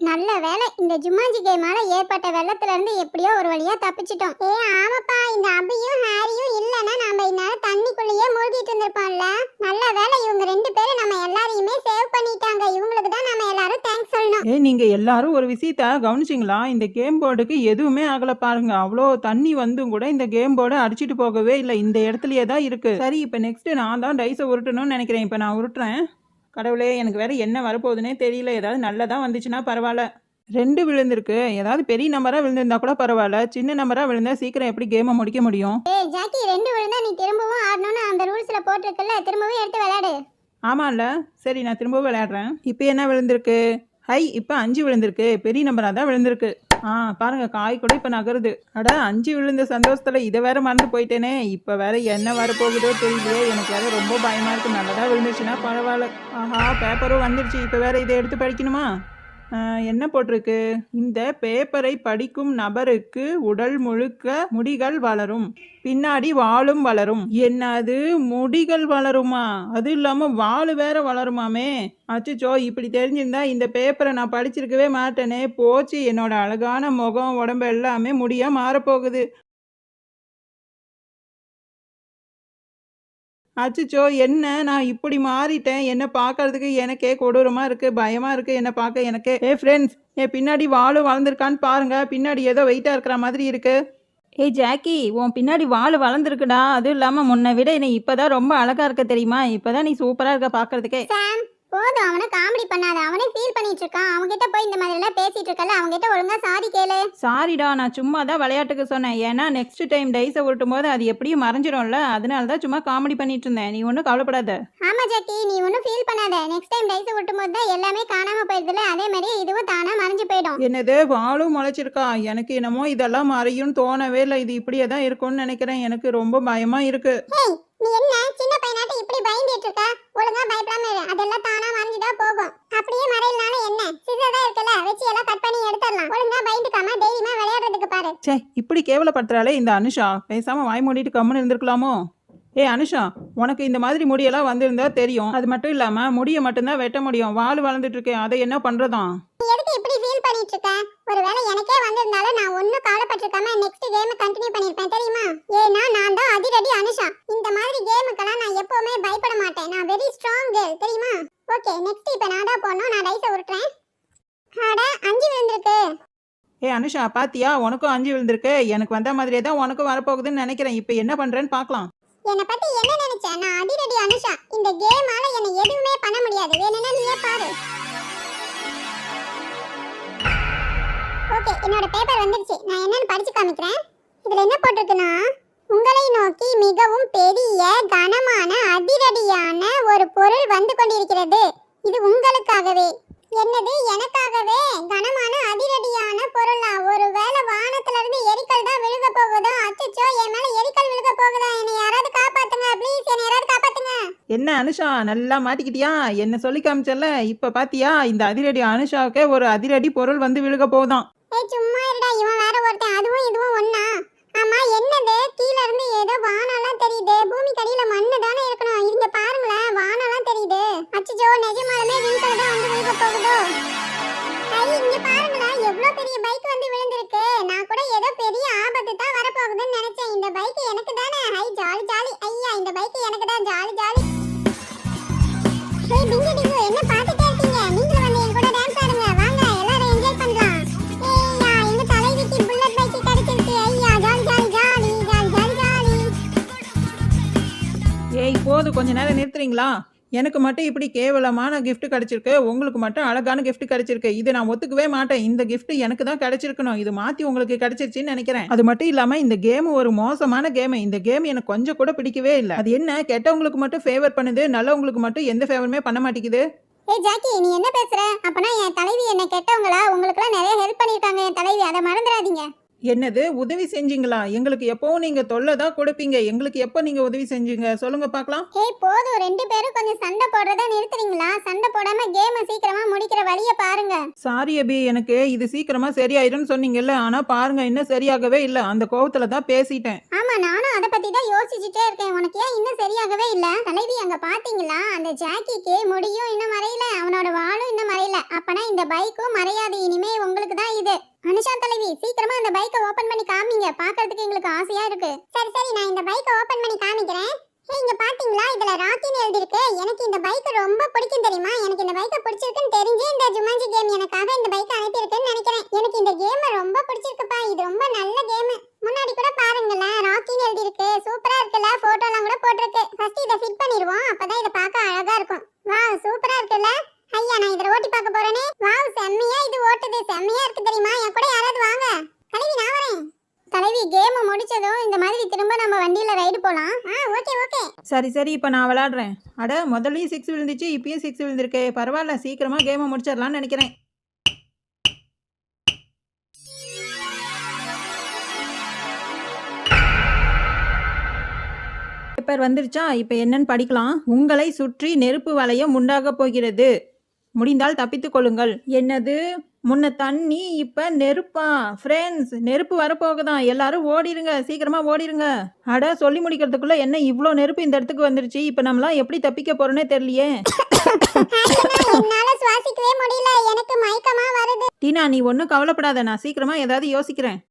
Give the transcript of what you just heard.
நல்ல வேளை இந்த ஜுமாஞ்சி கேமால ஏற்பட்ட வெள்ளத்துல இருந்து எப்படியோ ஒரு வழியா தப்பிச்சிட்டோம். ஆமாப்பா, இந்த அபியும் ஹாரியும் இல்லனா நாம இந்நேரம் தண்ணிக்குள்ளேயே மூழ்கிட்டு இருந்திருப்போம்ல. நல்ல வேளை இவங்க ரெண்டு பேரும் நம்ம எல்லாரையுமே சேவ் பண்ணிட்டாங்க. இவங்களுக்கு தான் நம்ம எல்லாரும் தேங்க்ஸ் சொல்லணும். நீங்க எல்லாரும் ஒரு விஷயத்த கவனிச்சிங்களா? இந்த கேம் போர்டுக்கு எதுவுமே ஆகல பாருங்க. அவ்வளோ தண்ணி வந்தும் கூட இந்த கேம் போர்டை அடிச்சிட்டு போகவே இல்லை. இந்த இடத்துலயே தான் இருக்கு. சரி, இப்போ நெக்ஸ்ட் நான் தான் டைஸை உருட்டணும்னு நினைக்கிறேன். இப்போ நான் உருட்டுறேன். கடவுளே, எனக்கு வேற என்ன வரப்போகுதுன்னே தெரியல. ஏதாவது நல்லதாக வந்துச்சுன்னா பரவாயில்ல. 2 விழுந்திருக்கு. ஏதாவது பெரிய நம்பராக விழுந்திருந்தா கூட பரவாயில்ல. சின்ன நம்பராக விழுந்தா சீக்கிரம் எப்படி கேமை முடிக்க முடியும்? ஜாக்கி, 2 விழுந்தா நீ திரும்பவும் ஆடணும்னு அந்த ரூல்ஸ்ல போட்டிருக்கல, திரும்பவும் எடுத்து விளையாடு. ஆமாம்ல, சரி நான் திரும்பவும் விளையாடுறேன். இப்போ என்ன விழுந்திருக்கு? ஹை, இப்போ 5 விழுந்திருக்கு. பெரிய நம்பராக தான் விழுந்திருக்கு. பாருங்க, காய் கூட இப்போ நகருது. அட, 5 விழுந்த சந்தோஷத்தில் இதை வேற மறந்து போயிட்டேனே. இப்போ வேற என்ன வரப்போகுதோ தெரியலையே. எனக்கு வேற ரொம்ப பயமா இருக்கு. நல்லதா விழுந்துச்சுன்னா பரவாயில்ல. ஆஹா, பேப்பரும் வந்துருச்சு. இப்போ வேற இதை எடுத்து படிக்கணுமா? என்ன போட்டிருக்கு? இந்த பேப்பரை படிக்கும் நபருக்கு உடல் முழுக்க முடிகள் வளரும், பின்னாடி வாலும் வளரும். என்னது, முடிகள் வளருமா? அது இல்லாம வால் வேற வளருமாமே. அச்சோ, இப்படி தெரிஞ்சிருந்தா இந்த பேப்பரை நான் படிச்சிருக்கவே மாட்டேனே. போச்சு, என்னோட அழகான முகம் உடம்பு எல்லாமே முடியா மாறப்போகுது. அச்சச்சோ, என்ன நான் இப்படி மாறிட்டேன்? என்ன பார்க்கறதுக்கு எனக்கே கொடூரமாக இருக்குது, பயமாக இருக்குது என்னை பார்க்க எனக்கே. ஃப்ரெண்ட்ஸ், என் பின்னாடி வாலும் வளர்ந்துருக்கான்னு பாருங்க. பின்னாடி ஏதோ வெயிட்டாக இருக்கிற மாதிரி இருக்குது. ஜாக்கி, உன் பின்னாடி வால் வளர்ந்துருக்குடா. அதுவும் இல்லாமல் முன்னை விட என்னை இப்போ தான் ரொம்ப அழகாக இருக்க தெரியுமா? இப்போ தான் நீ சூப்பராக இருக்க பார்க்கறதுக்கே. போதும், அவனை காமெடி பண்ணாத. அவனே ஃபீல் பண்ணிட்டு இருக்கான். அவங்ககிட்ட போய் இந்த மாதிரி எல்லாம் பேசிட்டு இருக்கல, அவங்ககிட்ட ஒழுங்கா சாரி கேளு. சாரிடா, நான் சும்மா தான் விளையாட்டுக்கு சொன்னேன். ஏன்னா நெக்ஸ்ட் டைம் டைஸை உருட்டும் போது அது எப்படியும் மறைஞ்சிடும்ல. அதனால தான் சும்மா காமெடி பண்ணிட்டு இருந்தேன். நீ ஒன்றும் கவலைப்படாத. ஆமா ஜாக்கி, நீ ஒன்றும் ஃபீல் பண்ணாத. நெக்ஸ்ட் டைம் டைஸை உருட்டும் போது தான் எல்லாமே காணாம போயிடுதுல, அதே மாதிரி இதுவும் தானா மறைஞ்சு போயிடும். என்னது, வாலும் முளைச்சிருக்கா? எனக்கு என்னமோ இதெல்லாம் மறையும் தோணவே இல்லை. இது இப்படியே தான் இருக்கும்னு நினைக்கிறேன். எனக்கு ரொம்ப பயமா இருக்கு. நீ என்ன சின்ன பையனாட்ட இப்படி பயந்துட்டு இருக்க? ஒழுங்கா பயப்படாம இரு. அதெல்லாம் தானா மறைஞ்சுதா போகும். அப்படியே மறையலனாலும் என்ன, சிசர் தான் இருக்கல, வச்சு எல்லாம் கட் பண்ணி எடுத்துடலாம். ஒழுங்கா பயந்துக்காம தைரியமா விளையாடுறதுக்கு பாரு. சே, இப்படி கேவலப்படுத்துறாளே இந்த அனுஷா. பேசாம வாய் மூடிட்டு கம்முன்னு இருந்திருக்கலாமோ? அனுஷா, உனக்கு இந்த மாதிரி முடியெல்லாம் வந்திருந்தா தெரியும். அது மட்டும் இல்லாம முடியை மட்டும்தான் வெட்ட முடியும். வால் வளர்ந்துட்டு இருக்கேன், அதை என்ன பண்றதாம்? நீ எதுக்கு இப்படி ஃபீல் பண்ணிட்டு இருக்க? ஒருவேளை எனக்கே வந்திருந்தாலும் நான் ஒன்னும் கவலைப்பட்டிருக்காம நெக்ஸ்ட் கேம் கண்டினியூ பண்ணிருப்பேன் தெரியுமா? ஏன்னா நான் தான் அதிரடி அனுஷா. இந்த மாதிரி கேமுக்கெல்லாம் நான் எப்பவுமே பயப்பட மாட்டேன். நான் வெரி ஸ்ட்ராங் கேர்ள் தெரியுமா? ஓகே, நெக்ஸ்ட் இப்போ நான் தான் போறணும். நான் டைஸை உருட்டுறேன். அட, 5 விழுந்திருக்கு. அனுஷா, பாத்தியா, உனக்கும் 5 விழுந்திருக்கு. எனக்கு வந்த மாதிரியே தான் உனக்கும் வரப்போகுதுன்னு நினைக்கிறேன். இப்போ என்ன பண்றேன்னு பார்க்கலாம். என்னை பத்தி என்ன நினைச்ச? நான் அதிரடி அனுஷா. இந்த கேமால என்ன எதுவுமே பண்ண முடியாது. வேணும்னா நீயே பாரு. ஓகே, என்னோட பேப்பர் வந்துருச்சு. நான் என்னன்னு படிச்சு காமிக்கிறேன். இதுல என்ன போட்டிருக்குன்னா, உங்களை நோக்கி மிகவும் பெரிய கனமான அதிரடியான ஒரு பொருள் வந்து கொண்டிருக்கிறது. இது உங்களுக்காகவே. என்னது, எனக்காகவே? கனமான அதிரடியான பொருளா? ஒருவேளை வானத்துல இருந்து எரிக்கல் தான் விழுக போகுதோ? அச்சச்சோ, என் மேல எரிக்கல் விழுக போகுதா? என்னை யாராவது காப்பாத்துங்க ப்ளீஸ், என்னை யாராவது காப்பாத்துங்க. என்ன அனுஷா, நல்லா மாட்டிக்கிட்டியா? என்ன சொல்லி காமிச்சல. இப்ப பாத்தியா, இந்த அதிரடி அனுஷாவுக்கே ஒரு அதிரடி பொருள் வந்து விழுக போகுதான். சும்மா இருடா, இவன் வேற ஒருத்தன். அதுவும் இதுவும் ஒண்ணா? ஆமா, என்னது, கீழ இருந்து ஏதோ வானம்லாம் தெரியுது. பூமி கடியில மண்ணு தானே இருக்கணும். இங்க பாருங்களேன், வானம்லாம் தெரியுது. அச்சச்சோ, நிஜமாலுமே விண்கல் தான் வந்து விழுக போகுதோ? இங்க பாருங்களேன், எவ்வளவு பெரிய பைக் வந்து விழுந்திருக்கு. நான் கூட ஏதோ பெரிய ஆபத்து தான் வரப்போகுதுன்னு நினைச்சேன். இந்த பைக் எனக்கு தானே. Hi, jolly jolly. ஐயா, இந்த பைக் எனக்கு தான். Jolly jolly. Hey Pingu Tingu, என்ன பாத்துட்டே இருக்கீங்க? நீங்களும் வந்து என் கூட டான்ஸ் ஆடுங்க. வாங்க, எல்லாரும் என்ஜாய் பண்ணலாம். ஏய்யா, எங்க தலைவிக்கு புல்லட் பைக் கிடைச்சிருக்கு. ஐயா, jolly jolly jolly jolly jolly jolly. போது, கொஞ்ச நேரம் நிறுத்துறீங்களா? எனக்கு மட்டும் இப்படி கேவலமான கிஃப்ட் கிடைச்சிருக்கு, உங்களுக்கு மட்டும் அழகான கிஃப்ட் கிடைச்சிருக்கு. இது நான் ஒத்துக்கவே மாட்டேன். இந்த கிஃப்ட் எனக்கு தான் கிடைச்சிருக்கணும். இது மாத்தி உங்களுக்கு கிடைச்சிருச்சுன்னு நினைக்கிறேன். அது மட்டும் இல்லாம இந்த கேம் ஒரு மோசமான கேம். இந்த கேம் எனக்கு கொஞ்சம் கூட பிடிக்கவே இல்லை. அது என்ன, கெட்டவங்களுக்கு மட்டும் ஃபேவர் பண்ணுது, நல்லவங்களுக்கு மட்டும் எந்த ஃபேவருமே பண்ண மாட்டேங்குது. ஜாக்கி, நீ என்ன பேசுற? அப்பனா என் தலைவி என்ன கெட்டவங்களா? உங்களுக்குலாம் நிறைய ஹெல்ப் பண்ணிருக்காங்க என் தலைவி, அதை மறந்துடாதீங்க. என்னது, உதவி செஞ்சீங்களா? எங்களுக்கு எப்பவும் நீங்க தொல்லை தான் கொடுப்பீங்க. எங்களுக்கு எப்போ நீங்க உதவி செஞ்சீங்க சொல்லுங்க பார்க்கலாம். போதும், 2 பேரும் கொஞ்சம் சண்டை போடுறத நிறுத்துறீங்களா? சண்டை போடாம கேமை சீக்கிரமா முடிக்கிற வழியை பாருங்க. சாரி அபி, எனக்கு இது சீக்கிரமா சரியாயிடும்னு சொன்னீங்கல்ல, ஆனா பாருங்க இன்னும் சரியாகவே இல்லை. அந்த கோவத்துல தான் பேசிட்டேன். ஆமா, நானும் அதை பத்தி தான் யோசிச்சுட்டே இருக்கேன். உனக்கு ஏன் இன்னும் சரியாகவே இல்ல? தலைவி, அங்க பாத்தீங்களா, அந்த ஜாக்கிக்கு முடியும் இன்னும் மறையல, அவனோட வாளும் இன்னும் மறையல. அப்பனா இந்த பைக்கும் மறையாது, இனிமே உங்களுக்கு தான் இது. அனுஷா தலைவி, சீக்கிரமா அந்த பைக்கை ஓபன் பண்ணி காமிங்க, பார்க்கிறதுக்கு எங்களுக்கு ஆசையா இருக்கு. சரி சரி, நான் இந்த பைக்கை ஓபன் பண்ணி காமிக்கிறேன். இங்க பாத்தீங்களா, இதுல ராக்கின்னு எழுதிருக்கு. எனக்கு இந்த பைக் ரொம்ப பிடிக்கும் தெரியுமா? எனக்கு இந்த பைக்கை பிடிச்சிருக்குன்னு தெரிஞ்சு இந்த ஜுமான்ஜி கேம் எனக்காக இந்த பைக்கை அனுப்பியிருக்குன்னு நினைக்கிறேன். எனக்கு இந்த கேம் ரொம்ப பிடிச்சிருக்குப்பா. இது ரொம்ப நல்ல கேம். முன்னாடி கூட பாருங்களேன், ராக்கின்னு எழுதிருக்கு. சூப்பரா இருக்குல்ல? போட்டோலாம் கூட போட்டிருக்கு. ஃபர்ஸ்ட் இதை ஃபிட் பண்ணிடுவோம், அப்பதான் இதை பார்க்க அழகா இருக்கும். வாவ், சூப்பரா இருக்குல்ல? ஐயா, நான் இதை ஓட்டி பார்க்க போறேனே. வாவ், செம்மையா இது ஓட்டுது. செம்மையா இருக்கு தெரியுமா? என் கூட யாராவது வாங்க. தலைவி, நான் வரேன். தலைவி, கேம் முடிச்சதும் இந்த மாதிரி திரும்ப நம்ம வண்டியில ரைடு போலாம். Okay okay. சரி சரி, இப்போ நான் விளையாடுறேன். அட, முதல்லயும் 6 விழுந்துச்சு, இப்பயும் 6 விழுந்திருக்கே. பரவாயில்ல, சீக்கிரமா கேமை முடிச்சிடலாம்னு நினைக்கிறேன். பேப்பர் வந்துருச்சா? இப்போ என்னன்னு படிக்கலாம். உங்களை சுற்றி நெருப்பு வளையம் உண்டாக போகிறது, முடிந்தால் தப்பித்துக் கொள்ளுங்கள். என்னது? முன்ன தண்ணி, இப்ப நெருப்பா? ஃப்ரெண்ட்ஸ், நெருப்பு வரப்போகுதான், எல்லாரும் ஓடிருங்க, சீக்கிரமா ஓடிருங்க. அட, சொல்லி முடிக்கிறதுக்குள்ள என்ன இவ்வளோ நெருப்பு இந்த இடத்துக்கு வந்துருச்சு. இப்போ நம்மளாம் எப்படி தப்பிக்க போறோன்னே தெரியலையே. என்னால சுவாசிக்கவே முடியல, எனக்கு மயக்கமா வருது. டீனா, நீ ஒன்றும் கவலைப்படாத, நான் சீக்கிரமா ஏதாவது யோசிக்கிறேன்.